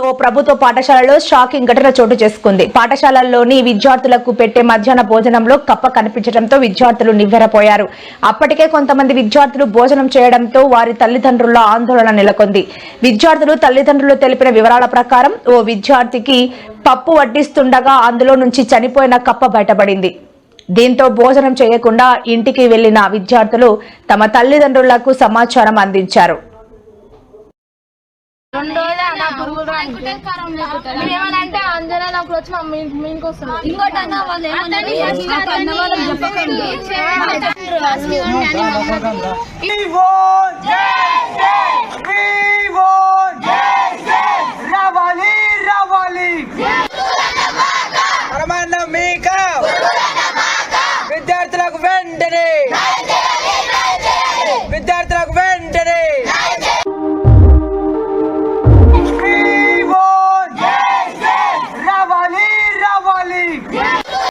ఓ ప్రభుత్వ పాఠశాలలో షాకింగ్ ఘటన చోటు చేసుకుంది. పాఠశాలల్లోని విద్యార్థులకు పెట్టే మధ్యాహ్న భోజనంలో కప్ప కనిపించడంతో విద్యార్థులు నివ్వెరపోయారు. అప్పటికే కొంతమంది విద్యార్థులు భోజనం చేయడంతో వారి తల్లిదండ్రుల ఆందోళన నెలకొంది. విద్యార్థులు తల్లిదండ్రులు తెలిపిన వివరాల ప్రకారం ఓ విద్యార్థికి పప్పు వడ్డిస్తుండగా అందులో నుంచి చనిపోయిన కప్ప బయటపడింది. దీంతో భోజనం చేయకుండా ఇంటికి వెళ్లిన విద్యార్థులు తమ తల్లిదండ్రులకు సమాచారం అందించారు. ఇంకోటి